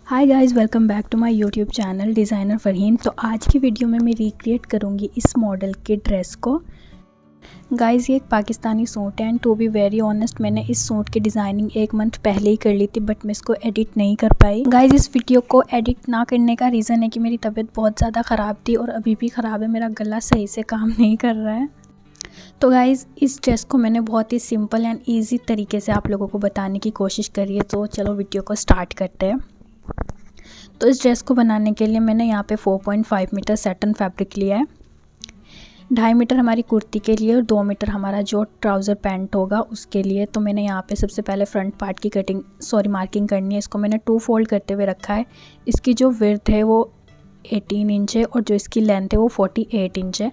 Hi guys, welcome back to my YouTube channel designer Farheen. तो आज की वीडियो में मैं रिक्रिएट करूँगी इस मॉडल के ड्रेस को। गाइस, ये एक पाकिस्तानी सूट है and to be very honest मैंने इस सूट की डिज़ाइनिंग 1 मंथ पहले ही कर ली थी, बट मैं इसको एडिट नहीं कर पाई। गाइस, इस वीडियो को एडिट ना करने का रीज़न है कि मेरी तबीयत बहुत ज़्यादा ख़राब थी और अभी भी ख़राब है, मेरा गला सही से काम नहीं कर रहा है। तो गाइज़, इस ड्रेस को मैंने बहुत ही सिंपल एंड ईजी तरीके से आप लोगों को बताने की कोशिश करी है। तो चलो वीडियो को स्टार्ट करते हैं। तो इस ड्रेस को बनाने के लिए मैंने यहाँ पे 4.5 मीटर सैटन फैब्रिक लिया है, 2.5 मीटर हमारी कुर्ती के लिए और 2 मीटर हमारा जो ट्राउज़र पैंट होगा उसके लिए। तो मैंने यहाँ पे सबसे पहले फ्रंट पार्ट की मार्किंग करनी है। इसको मैंने 2 फोल्ड करते हुए रखा है। इसकी जो विड्थ है वो 18 इंच है और जो इसकी लेंथ है वो 48 इंच है।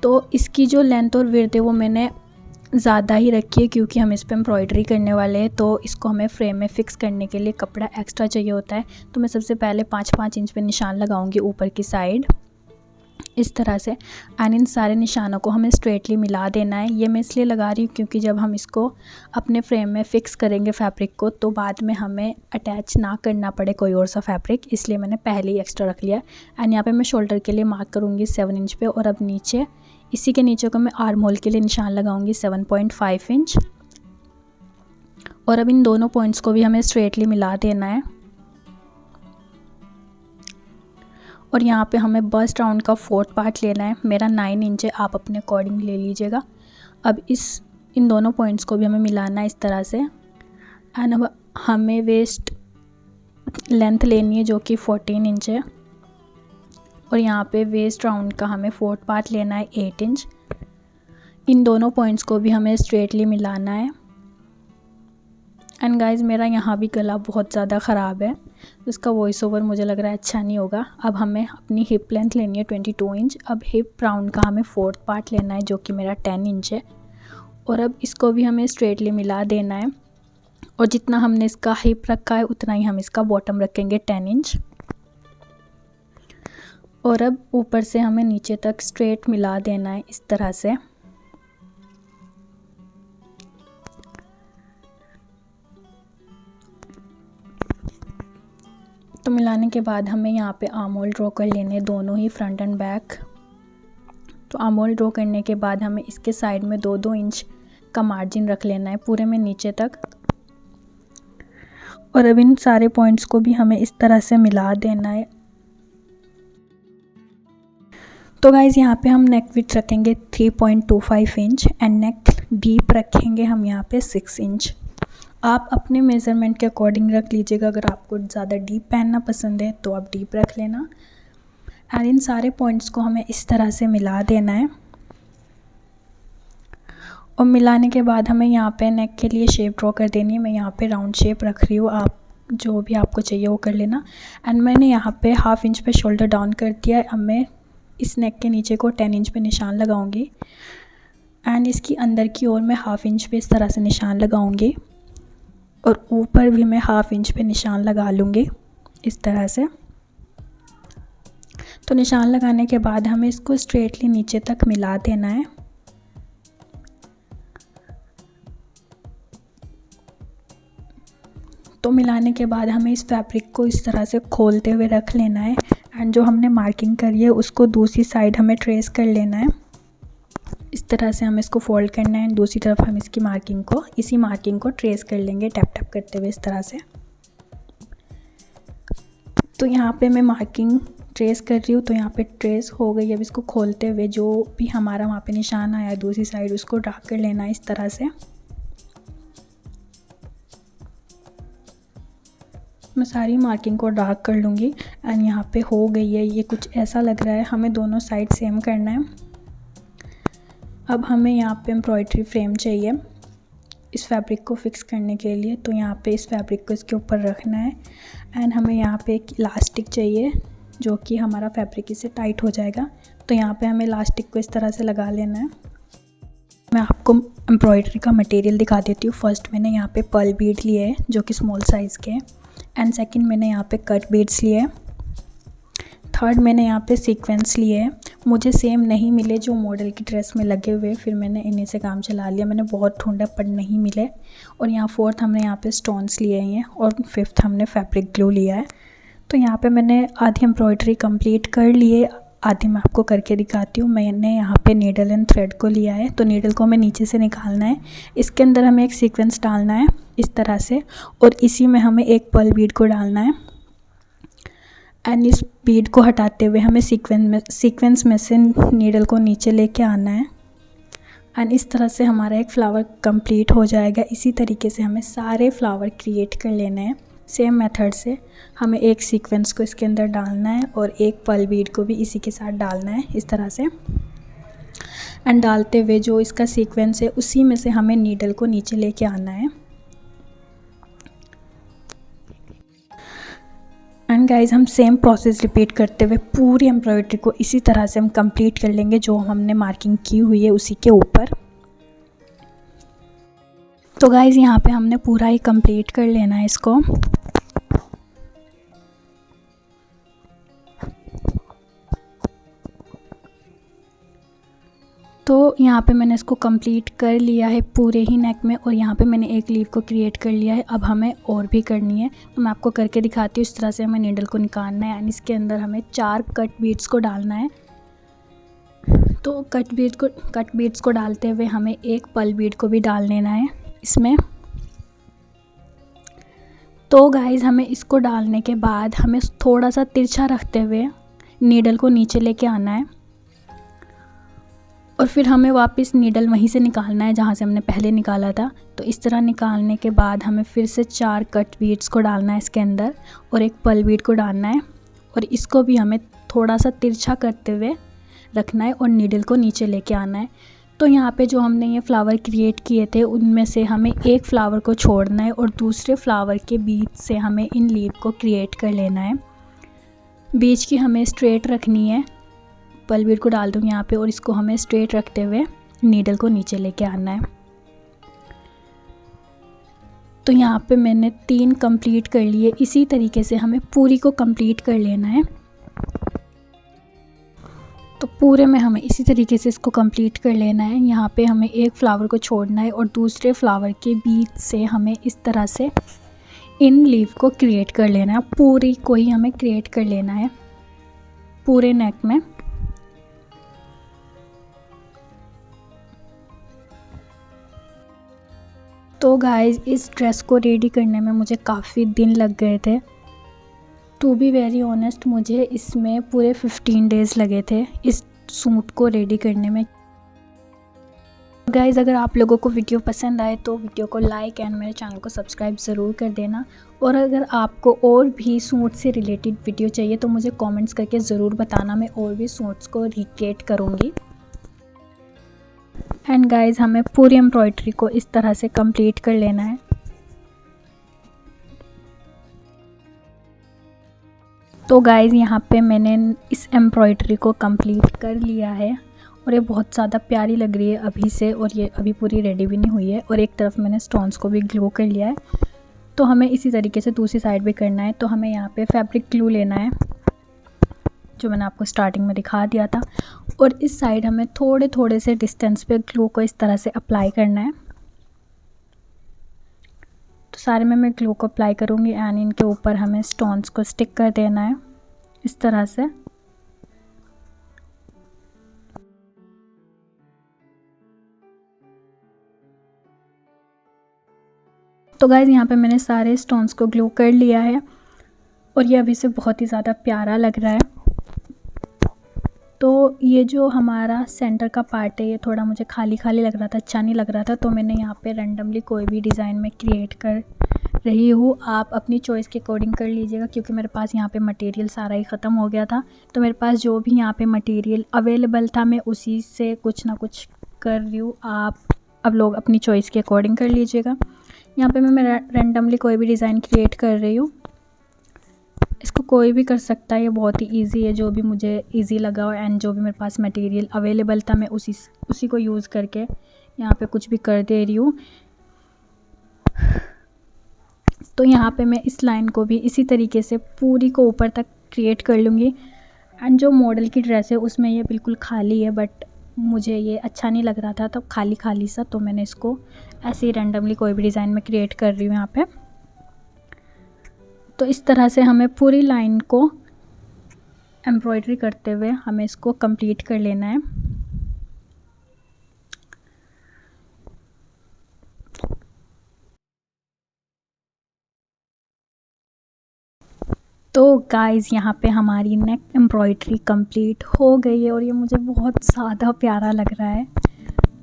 तो इसकी जो लेंथ और विड्थ है वो मैंने ज़्यादा ही रखी है क्योंकि हम इस पर एम्ब्रॉयडरी करने वाले हैं। तो इसको हमें फ्रेम में फ़िक्स करने के लिए कपड़ा एक्स्ट्रा चाहिए होता है। तो मैं सबसे पहले 5-5 इंच पे निशान लगाऊंगी ऊपर की साइड इस तरह से, एंड इन सारे निशानों को हमें स्ट्रेटली मिला देना है। ये मैं इसलिए लगा रही हूँ क्योंकि जब हम इसको अपने फ्रेम में फ़िक्स करेंगे फैब्रिक को तो बाद में हमें अटैच ना करना पड़े कोई और सा फैब्रिक, इसलिए मैंने पहले ही एक्स्ट्रा रख लिया। एंड यहाँ पे मैं शोल्डर के लिए मार्क करूँगी 7 इंच पे, और अब नीचे इसी के नीचे को मैं आर्म होल के लिए निशान लगाऊंगी 7.5 इंच। और अब इन दोनों पॉइंट्स को भी हमें स्ट्रेटली मिला देना है। और यहाँ पे हमें बस्ट राउंड का 4th पार्ट लेना है। मेरा 9 इंच है, आप अपने अकॉर्डिंग ले लीजिएगा। अब इन दोनों पॉइंट्स को भी हमें मिलाना है इस तरह से। एंड अब हमें वेस्ट लेंथ लेनी है जो कि 14 इंच है, और यहाँ पे वेस्ट राउंड का हमें 4th पार्ट लेना है 8 इंच। इन दोनों पॉइंट्स को भी हमें स्ट्रेटली मिलाना है। एंड गाइज, मेरा यहाँ भी गला बहुत ज़्यादा ख़राब है, इसका वॉइस ओवर मुझे लग रहा है अच्छा नहीं होगा। अब हमें अपनी हिप लेंथ लेनी है 22 इंच। अब हिप राउंड का हमें 4th पार्ट लेना है जो कि मेरा 10 इंच है, और अब इसको भी हमें स्ट्रेटली मिला देना है। और जितना हमने इसका हिप रखा है उतना ही हम इसका बॉटम रखेंगे 10 इंच। और अब ऊपर से हमें नीचे तक स्ट्रेट मिला देना है इस तरह से। तो मिलाने के बाद हमें यहाँ पे आर्म होल ड्रॉ कर लेने दोनों ही फ्रंट एंड बैक। तो आर्म होल ड्रॉ करने के बाद हमें इसके साइड में 2-2 इंच का मार्जिन रख लेना है पूरे में नीचे तक। और अब इन सारे पॉइंट्स को भी हमें इस तरह से मिला देना है। तो गाइज़, यहाँ पे हम नेक विड्थ रखेंगे 3.25 इंच एंड नेक डीप रखेंगे हम यहाँ पे 6 इंच। आप अपने मेज़रमेंट के अकॉर्डिंग रख लीजिएगा। अगर आपको ज़्यादा डीप पहनना पसंद है तो आप डीप रख लेना। एंड इन सारे पॉइंट्स को हमें इस तरह से मिला देना है। और मिलाने के बाद हमें यहाँ पे नेक के लिए शेप ड्रॉ कर देनी है। मैं यहाँ पे राउंड शेप रख रही हूँ, आप जो भी आपको चाहिए वो कर लेना। एंड मैंने यहाँ पे 1/2 इंच पे शोल्डर डाउन कर दिया है। अब मैं इस नेक के नीचे को 10 इंच पे निशान लगाऊंगी एंड इसकी अंदर की ओर मैं 1/2 इंच पे इस तरह से निशान लगाऊंगी, और ऊपर भी मैं 1/2 इंच पे निशान लगा लूँगी इस तरह से। तो निशान लगाने के बाद हमें इसको स्ट्रेटली नीचे तक मिला देना है। तो मिलाने के बाद हमें इस फैब्रिक को इस तरह से खोलते हुए रख लेना है। एंड जो हमने मार्किंग करी है उसको दूसरी साइड हमें ट्रेस कर लेना है। इस तरह से हमें इसको फोल्ड करना है, दूसरी तरफ हम इसी मार्किंग को ट्रेस कर लेंगे टैप टैप करते हुए इस तरह से। तो यहाँ पे मैं मार्किंग ट्रेस कर रही हूँ, तो यहाँ पे ट्रेस हो गई। अब इसको खोलते हुए जो भी हमारा वहाँ पे निशान आया है दूसरी साइड उसको ड्रा कर लेना है इस तरह से। मैं सारी मार्किंग को डार्क कर लूँगी एंड यहाँ पे हो गई है। ये कुछ ऐसा लग रहा है, हमें दोनों साइड सेम करना है। अब हमें यहाँ पे एम्ब्रॉयडरी फ्रेम चाहिए इस फैब्रिक को फिक्स करने के लिए। तो यहाँ पे इस फैब्रिक को इसके ऊपर रखना है एंड हमें यहाँ पे एक इलास्टिक चाहिए जो कि हमारा फैब्रिक इससे टाइट हो जाएगा। तो यहाँ पे हमें इलास्टिक को इस तरह से लगा लेना है। मैं आपको एम्ब्रॉयडरी का मटेरियल दिखा देती हूँ। फर्स्ट मैंने यहाँ पे पर्ल बीड लिए हैं जो कि स्मॉल साइज़ के हैं, एंड सेकंड मैंने यहाँ पे कट बीड्स लिए हैं। थर्ड मैंने यहाँ पे सीक्वेंस लिए हैं। मुझे सेम नहीं मिले जो मॉडल की ड्रेस में लगे हुए, फिर मैंने इन्हीं से काम चला लिया। मैंने बहुत ढूंढा पर नहीं मिले। और यहाँ फोर्थ हमने यहाँ पे स्टोन्स लिए हैं और फिफ्थ हमने फैब्रिक ग्लू लिया है। तो यहाँ पे मैंने आधी एम्ब्रॉयडरी कंप्लीट कर लिए, आधी मैं आपको करके दिखाती हूँ। मैंने यहाँ पे नीडल एंड थ्रेड को लिया है, तो नीडल को हमें नीचे से निकालना है। इसके अंदर हमें एक सीक्वेंस डालना है इस तरह से, और इसी में हमें एक पर्ल बीड को डालना है। एंड इस बीड को हटाते हुए हमें सीक्वेंस में से नीडल को नीचे लेके आना है। एंड इस तरह से हमारा एक फ्लावर कंप्लीट हो जाएगा। इसी तरीके से हमें सारे फ्लावर क्रिएट कर लेने हैं। सेम मेथड से हमें एक सीक्वेंस को इसके अंदर डालना है और एक पर्ल बीड को भी इसी के साथ डालना है इस तरह से। एंड डालते हुए जो इसका सीक्वेंस है उसी में से हमें नीडल को नीचे लेके आना है। एंड गाइज हम सेम प्रोसेस रिपीट करते हुए पूरी एम्ब्रॉयडरी को इसी तरह से हम कंप्लीट कर लेंगे जो हमने मार्किंग की हुई है उसी के ऊपर। तो गाइज यहाँ पे हमने पूरा ही कंप्लीट कर लेना है इसको। तो यहाँ पे मैंने इसको कंप्लीट कर लिया है पूरे ही नेक में, और यहाँ पे मैंने एक लीव को क्रिएट कर लिया है। अब हमें और भी करनी है, तो मैं आपको करके दिखाती हूँ। इस तरह से हमें नीडल को निकालना है एंड इसके अंदर हमें 4 कट बीड्स को डालना है। तो कट बीड्स को डालते हुए हमें एक पर्ल बीड को भी डाल लेना है इसमें। तो गाइज़ हमें इसको डालने के बाद हमें थोड़ा सा तिरछा रखते हुए नीडल को नीचे लेके आना है, और फिर हमें वापस नीडल वहीं से निकालना है जहाँ से हमने पहले निकाला था। तो इस तरह निकालने के बाद हमें फिर से 4 कट बीड्स को डालना है इसके अंदर, और एक पर्ल बीड को डालना है, और इसको भी हमें थोड़ा सा तिरछा करते हुए रखना है और नीडल को नीचे लेके आना है। तो यहाँ पे जो हमने ये फ्लावर क्रिएट किए थे उनमें से हमें एक फ्लावर को छोड़ना है और दूसरे फ्लावर के बीच से हमें इन लीव को क्रिएट कर लेना है। बीच की हमें स्ट्रेट रखनी है। पर्ल बीड को डाल दूँगी यहाँ पे, और इसको हमें स्ट्रेट रखते हुए नीडल को नीचे लेके आना है। तो यहाँ पे मैंने 3 कंप्लीट कर लिए। इसी तरीके से हमें पूरी को कंप्लीट कर लेना है। तो पूरे में हमें इसी तरीके से इसको कंप्लीट कर लेना है। यहाँ पे हमें एक फ्लावर को छोड़ना है और दूसरे फ्लावर के बीच से हमें इस तरह से इन लीव को क्रिएट कर लेना है। पूरी को ही हमें क्रिएट कर लेना है पूरे नेक में। तो गाइज़ इस ड्रेस को रेडी करने में मुझे काफ़ी दिन लग गए थे। टू बी वेरी ऑनेस्ट मुझे इसमें पूरे 15 डेज़ लगे थे इस सूट को रेडी करने में। गाइज़ अगर आप लोगों को वीडियो पसंद आए तो वीडियो को लाइक एंड मेरे चैनल को सब्सक्राइब ज़रूर कर देना। और अगर आपको और भी सूट से रिलेटेड वीडियो चाहिए तो मुझे कमेंट्स करके ज़रूर बताना, मैं और भी सूट्स को रिक्रिएट करूँगी। एंड गाइज़ हमें पूरी एम्ब्रॉयडरी को इस तरह से कंप्लीट कर लेना है। तो गाइज़ यहाँ पे मैंने इस एम्ब्रॉयडरी को कंप्लीट कर लिया है, और ये बहुत ज़्यादा प्यारी लग रही है अभी से, और ये अभी पूरी रेडी भी नहीं हुई है। और एक तरफ मैंने स्टोन्स को भी ग्लू कर लिया है। तो हमें इसी तरीके से दूसरी साइड भी करना है। तो हमें यहाँ पे फैब्रिक ग्लू लेना है जो मैंने आपको स्टार्टिंग में दिखा दिया था, और इस साइड हमें थोड़े थोड़े से डिस्टेंस पे ग्लू को इस तरह से अप्लाई करना है। तो सारे में मैं ग्लू को अप्लाई करूँगी एंड इनके ऊपर हमें स्टोन्स को स्टिक कर देना है इस तरह से। तो गाइज़ यहाँ पे मैंने सारे स्टोन्स को ग्लू कर लिया है, और ये अभी से बहुत ही ज़्यादा प्यारा लग रहा है। तो ये जो हमारा सेंटर का पार्ट है ये थोड़ा मुझे खाली खाली लग रहा था, अच्छा नहीं लग रहा था। तो मैंने यहाँ पे रैंडमली कोई भी डिज़ाइन में क्रिएट कर रही हूँ। आप अपनी चॉइस के अकॉर्डिंग कर लीजिएगा, क्योंकि मेरे पास यहाँ पे मटेरियल सारा ही ख़त्म हो गया था। तो मेरे पास जो भी यहाँ पे मटेरियल अवेलेबल था मैं उसी से कुछ ना कुछ कर रही हूँ। आप अब लोग अपनी चॉइस के अकॉर्डिंग कर लीजिएगा। यहाँ पे मैं रैंडमली कोई भी डिज़ाइन क्रिएट कर रही हूँ। इसको कोई भी कर सकता है, ये बहुत ही इजी है। जो भी मुझे इजी लगा हो एंड जो भी मेरे पास मटेरियल अवेलेबल था मैं उसी को यूज़ करके यहाँ पे कुछ भी कर दे रही हूँ। तो यहाँ पे मैं इस लाइन को भी इसी तरीके से पूरी को ऊपर तक क्रिएट कर लूँगी एंड जो मॉडल की ड्रेस है उसमें ये बिल्कुल खाली है, बट मुझे ये अच्छा नहीं लग रहा था तो खाली खाली सा, तो मैंने इसको ऐसे ही रैंडमली कोई भी डिज़ाइन में क्रिएट कर रही हूँ यहाँ पे। तो इस तरह से हमें पूरी लाइन को एम्ब्रॉयडरी करते हुए हमें इसको कंप्लीट कर लेना है। तो गाइज़ यहाँ पे हमारी नेक एम्ब्रॉयडरी कंप्लीट हो गई है और ये मुझे बहुत ज़्यादा प्यारा लग रहा है।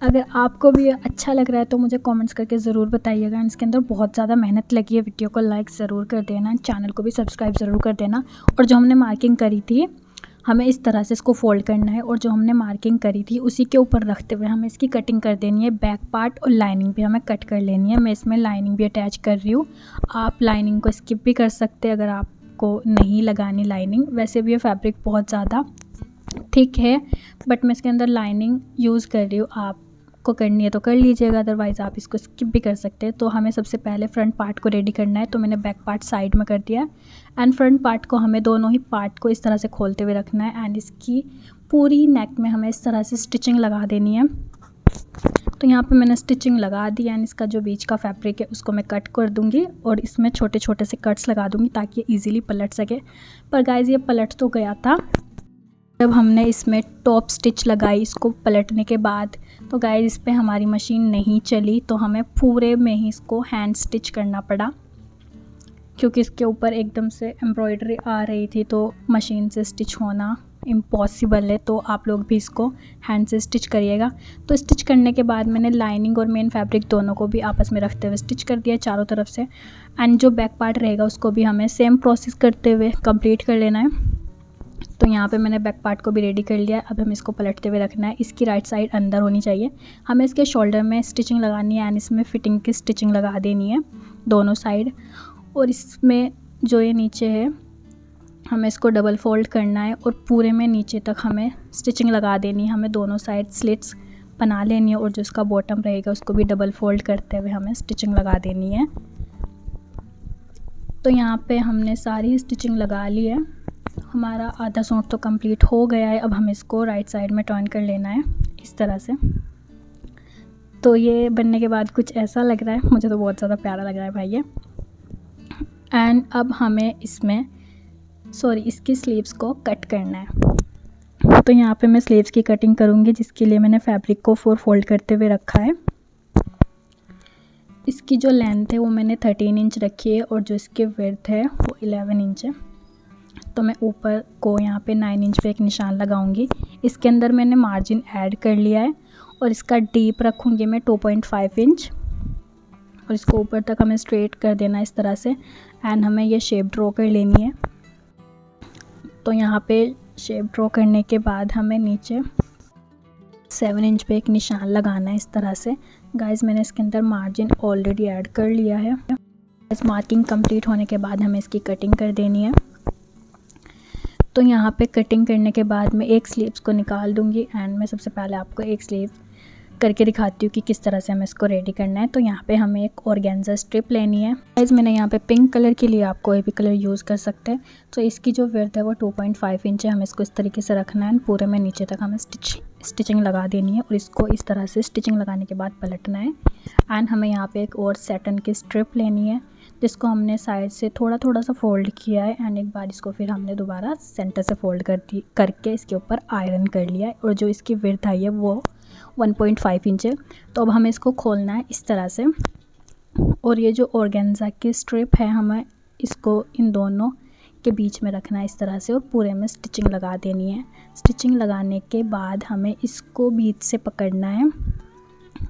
अगर आपको भी अच्छा लग रहा है तो मुझे कमेंट्स करके ज़रूर बताइएगा। इसके अंदर बहुत ज़्यादा मेहनत लगी है। वीडियो को लाइक ज़रूर कर देना, चैनल को भी सब्सक्राइब ज़रूर कर देना। और जो हमने मार्किंग करी थी हमें इस तरह से इसको फोल्ड करना है और जो हमने मार्किंग करी थी उसी के ऊपर रखते हुए हमें इसकी कटिंग कर देनी है। बैक पार्ट और लाइनिंग भी हमें कट कर लेनी है। मैं इसमें लाइनिंग भी अटैच कर रही हूँ। आप लाइनिंग को स्किप भी कर सकते हैं अगर आपको नहीं लगानी लाइनिंग। वैसे भी ये फैब्रिक बहुत ज़्यादा थिक है, बट मैं इसके अंदर लाइनिंग यूज़ कर रही हूँ। आपको करनी है तो कर लीजिएगा, अदरवाइज़ आप इसको स्किप भी कर सकते हैं। तो हमें सबसे पहले फ्रंट पार्ट को रेडी करना है, तो मैंने बैक पार्ट साइड में कर दिया है एंड फ्रंट पार्ट को हमें दोनों ही पार्ट को इस तरह से खोलते हुए रखना है एंड इसकी पूरी नेक में हमें इस तरह से स्टिचिंग लगा देनी है। तो यहाँ पे मैंने स्टिचिंग लगा दी एंड इसका जो बीच का फैब्रिक है उसको मैं कट कर दूँगी और इसमें छोटे छोटे से कट्स लगा दूँगी ताकि ये ईज़िली पलट सके। पर गाइज़ ये पलट तो गया था जब हमने इसमें टॉप स्टिच लगाई इसको पलटने के बाद। तो गाइस इस पे हमारी मशीन नहीं चली तो हमें पूरे में ही इसको हैंड स्टिच करना पड़ा, क्योंकि इसके ऊपर एकदम से एम्ब्रॉयडरी आ रही थी तो मशीन से स्टिच होना इम्पॉसिबल है। तो आप लोग भी इसको हैंड से स्टिच करिएगा। तो स्टिच करने के बाद मैंने लाइनिंग और मेन फैब्रिक दोनों को भी आपस में रखते हुए स्टिच कर दिया चारों तरफ से। एंड जो बैक पार्ट रहेगा उसको भी हमें सेम प्रोसेस करते हुए कंप्लीट कर लेना है। तो यहाँ पे मैंने बैक पार्ट को भी रेडी कर लिया है। अब हमें इसको पलटते हुए रखना है। इसकी राइट साइड अंदर होनी चाहिए। हमें इसके शोल्डर में स्टिचिंग लगानी है एंड इसमें फिटिंग की स्टिचिंग लगा देनी है दोनों साइड। और इसमें जो ये नीचे है हमें इसको डबल फोल्ड करना है और पूरे में नीचे तक हमें स्टिचिंग लगा देनी है। हमें दोनों साइड स्लिट्स बना लेनी है और जो इसका बॉटम रहेगा उसको भी डबल फोल्ड करते हुए हमें स्टिचिंग लगा देनी है। तो यहाँ पे हमने सारी स्टिचिंग लगा ली है। हमारा आधा सूट तो कंप्लीट हो गया है। अब हमें इसको राइट साइड में टर्न कर लेना है इस तरह से। तो ये बनने के बाद कुछ ऐसा लग रहा है, मुझे तो बहुत ज़्यादा प्यारा लग रहा है भाई ये। एंड अब हमें इसकी स्लीव्स को कट करना है। तो यहाँ पे मैं स्लीव्स की कटिंग करूँगी, जिसके लिए मैंने फैब्रिक को 4 फोल्ड करते हुए रखा है। इसकी जो लेंथ है वो मैंने 13 इंच रखी है और जो इसकी विड्थ है वो 11 इंच है। तो मैं ऊपर को यहाँ पे 9 इंच पे एक निशान लगाऊंगी। इसके अंदर मैंने मार्जिन ऐड कर लिया है और इसका डीप रखूँगी मैं 2.5 इंच और इसको ऊपर तक हमें स्ट्रेट कर देना है इस तरह से। एंड हमें ये शेप ड्रॉ कर लेनी है। तो यहाँ पे शेप ड्रॉ करने के बाद हमें नीचे 7 इंच पे एक निशान लगाना है इस तरह से। गाइस मैंने इसके अंदर मार्जिन ऑलरेडी ऐड कर लिया है। इस मार्किंग कंप्लीट होने के बाद हमें इसकी कटिंग कर देनी है। तो यहाँ पे कटिंग करने के बाद मैं एक स्लीव्स को निकाल दूँगी एंड मैं सबसे पहले आपको एक स्लीव करके दिखाती हूँ कि किस तरह से हमें इसको रेडी करना है। तो यहाँ पे हमें एक ऑर्गेन्जा स्ट्रिप लेनी है। गाइस मैंने यहाँ पे पिंक कलर के लिए, आप कोई भी कलर यूज़ कर सकते हैं। तो इसकी जो विड्थ है वो 2.5 इंच है। हमें इसको इस तरीके से रखना है। पूरे में नीचे तक हमें स्टिचिंग लगा देनी है और इसको इस तरह से स्टिचिंग लगाने के बाद पलटना है। एंड हमें यहाँ पे एक और सैटन की स्ट्रिप लेनी है, जिसको हमने साइड से थोड़ा थोड़ा सा फोल्ड किया है एंड एक बार इसको फिर हमने दोबारा सेंटर से फोल्ड करके इसके ऊपर आयरन कर लिया है। और जो इसकी विड्थ आई है वो 1.5 इंच है। तो अब हमें इसको खोलना है इस तरह से। और ये जो ऑर्गेन्जा की स्ट्रिप है हमें इसको इन दोनों के बीच में रखना है इस तरह से और पूरे में स्टिचिंग लगा देनी है। स्टिचिंग लगाने के बाद हमें इसको बीच से पकड़ना है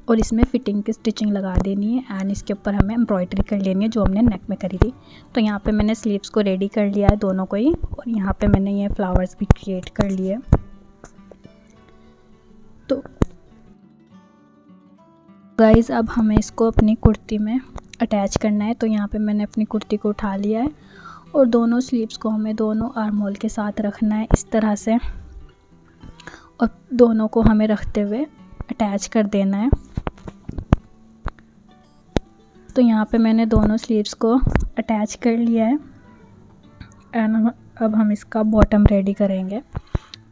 और इसमें फिटिंग की स्टिचिंग लगा देनी है एंड इसके ऊपर हमें एम्ब्रॉयडरी कर लेनी है जो हमने नेक में करी थी। तो यहाँ पे मैंने स्लीव्स को रेडी कर लिया है दोनों को ही, और यहाँ पे मैंने ये फ्लावर्स भी क्रिएट कर लिए। तो गाइज़ अब हमें इसको अपनी कुर्ती में अटैच करना है। तो यहाँ पे मैंने अपनी कुर्ती को उठा लिया है और दोनों स्लीव्स को हमें दोनों आर्म होल के साथ रखना है इस तरह से और दोनों को हमें रखते हुए अटैच कर देना है। तो यहाँ पे मैंने दोनों स्लीव्स को अटैच कर लिया है एंड अब हम इसका बॉटम रेडी करेंगे।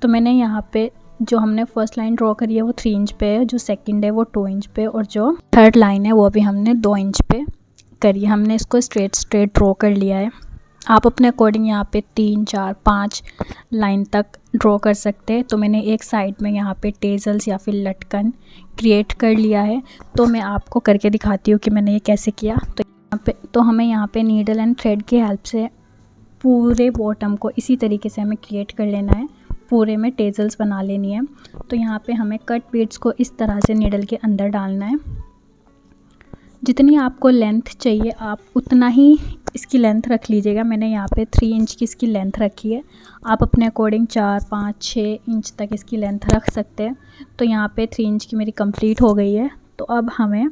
तो मैंने यहाँ पे जो हमने फर्स्ट लाइन ड्रॉ करी है वो 3 इंच पे है, जो सेकंड है वो 2 इंच पे, और जो थर्ड लाइन है वो भी हमने 2 इंच पे करी। हमने इसको स्ट्रेट ड्रॉ कर लिया है। आप अपने अकॉर्डिंग यहाँ पे 3, 4, 5 लाइन तक ड्रॉ कर सकते हैं। तो मैंने एक साइड में यहाँ पे टेजल्स या फिर लटकन क्रिएट कर लिया है। तो मैं आपको करके दिखाती हूँ कि मैंने ये कैसे किया। तो हमें यहाँ पे नीडल एंड थ्रेड की हेल्प से पूरे बॉटम को इसी तरीके से हमें क्रिएट कर लेना है, पूरे में टेजल्स बना लेनी है। तो यहाँ पे हमें कट बीड्स को इस तरह से नीडल के अंदर डालना है। जितनी आपको लेंथ चाहिए आप उतना ही इसकी लेंथ रख लीजिएगा। मैंने यहाँ पे 3 इंच की इसकी लेंथ रखी है। आप अपने अकॉर्डिंग 4, 5, 6 इंच तक इसकी लेंथ रख सकते हैं। तो यहाँ पे 3 इंच की मेरी कंप्लीट हो गई है। तो अब हमें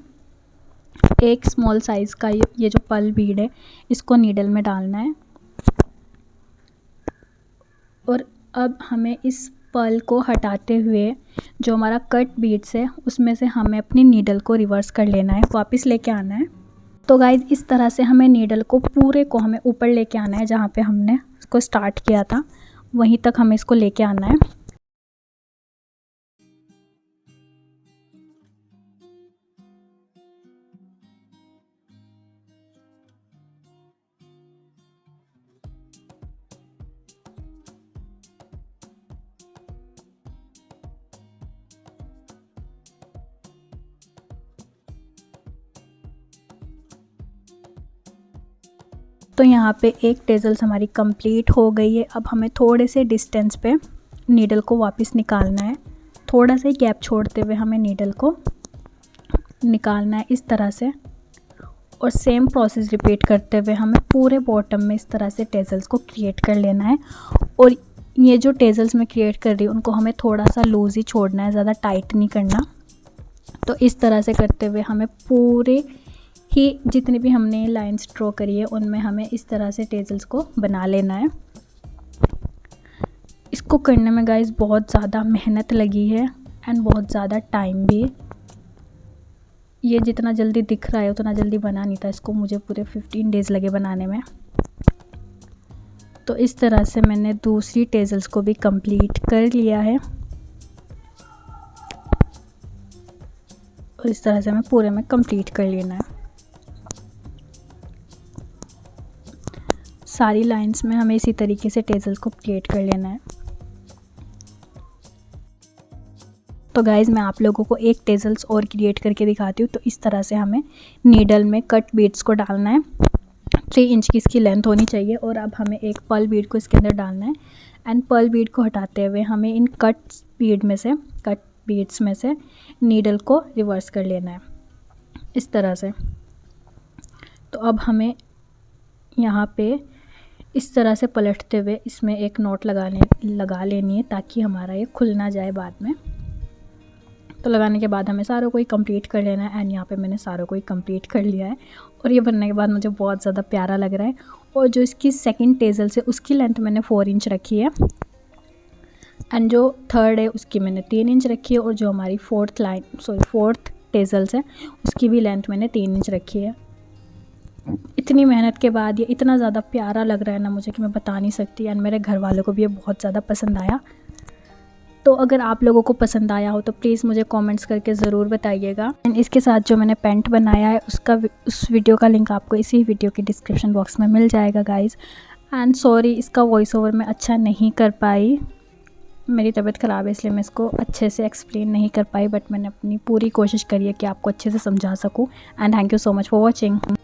एक स्मॉल साइज़ का ये जो पर्ल बीड है इसको नीडल में डालना है, और अब हमें इस पर्ल को हटाते हुए जो हमारा कट बीड्स है उसमें से हमें अपनी नीडल को रिवर्स कर लेना है, वापस लेके आना है। तो गाइज़ इस तरह से हमें नीडल को पूरे को हमें ऊपर लेके आना है, जहाँ पे हमने इसको स्टार्ट किया था वहीं तक हमें इसको लेके आना है। तो यहाँ पे एक टेजल्स हमारी कंप्लीट हो गई है। अब हमें थोड़े से डिस्टेंस पे नीडल को वापस निकालना है, थोड़ा सा ही गैप छोड़ते हुए हमें नीडल को निकालना है इस तरह से, और सेम प्रोसेस रिपीट करते हुए हमें पूरे बॉटम में इस तरह से टेजल्स को क्रिएट कर लेना है। और ये जो टेजल्स मैं क्रिएट कर रही हूँ उनको हमें थोड़ा सा लूज़ ही छोड़ना है, ज़्यादा टाइट नहीं करना। तो इस तरह से करते हुए हमें पूरे ही जितनी भी हमने लाइंस ड्रॉ करी है उनमें हमें इस तरह से टेजल्स को बना लेना है। इसको करने में गाइस बहुत ज़्यादा मेहनत लगी है एंड बहुत ज़्यादा टाइम भी। ये जितना जल्दी दिख रहा है उतना जल्दी बना नहीं था, इसको मुझे पूरे 15 डेज़ लगे बनाने में। तो इस तरह से मैंने दूसरी टेजल्स को भी कंप्लीट कर लिया है, और इस तरह से हमें पूरे में कंप्लीट कर लेना है। सारी लाइंस में हमें इसी तरीके से टेजल्स को क्रिएट कर लेना है। तो गाइज़ मैं आप लोगों को एक टेजल्स और क्रिएट करके दिखाती हूँ। तो इस तरह से हमें नीडल में कट बीड्स को डालना है, 3 इंच की इसकी लेंथ होनी चाहिए। और अब हमें एक पर्ल बीड को इसके अंदर डालना है, एंड पर्ल बीड को हटाते हुए हमें इन कट बीड्स में से नीडल को रिवर्स कर लेना है इस तरह से। तो अब हमें यहाँ पे इस तरह से पलटते हुए इसमें एक नॉट लगा लेनी है, ताकि हमारा ये खुल ना जाए बाद में। तो लगाने के बाद हमें सारों को ही कंप्लीट कर लेना है, एंड यहाँ पे मैंने सारों को ही कंप्लीट कर लिया है। और ये बनने के बाद मुझे बहुत ज़्यादा प्यारा लग रहा है। और जो इसकी सेकंड टेजल से उसकी लेंथ मैंने 4 इंच रखी है, एंड जो थर्ड है उसकी मैंने 3 इंच रखी है, और जो हमारी फोर्थ टेजल्स है उसकी भी लेंथ मैंने 3 इंच रखी है। इतनी मेहनत के बाद ये इतना ज़्यादा प्यारा लग रहा है ना मुझे कि मैं बता नहीं सकती, एंड मेरे घर वालों को भी ये बहुत ज़्यादा पसंद आया। तो अगर आप लोगों को पसंद आया हो तो प्लीज़ मुझे कमेंट्स करके ज़रूर बताइएगा। एंड इसके साथ जो मैंने पेंट बनाया है उस वीडियो का लिंक आपको इसी वीडियो के डिस्क्रिप्शन बॉक्स में मिल जाएगा गाइज़। एंड सॉरी इसका वॉइस ओवर मैं अच्छा नहीं कर पाई, मेरी तबीयत ख़राब है इसलिए मैं इसको अच्छे से एक्सप्लेन नहीं कर पाई, बट मैंने अपनी पूरी कोशिश करी है कि आपको अच्छे से समझा सकूँ। And thank you so much for watching.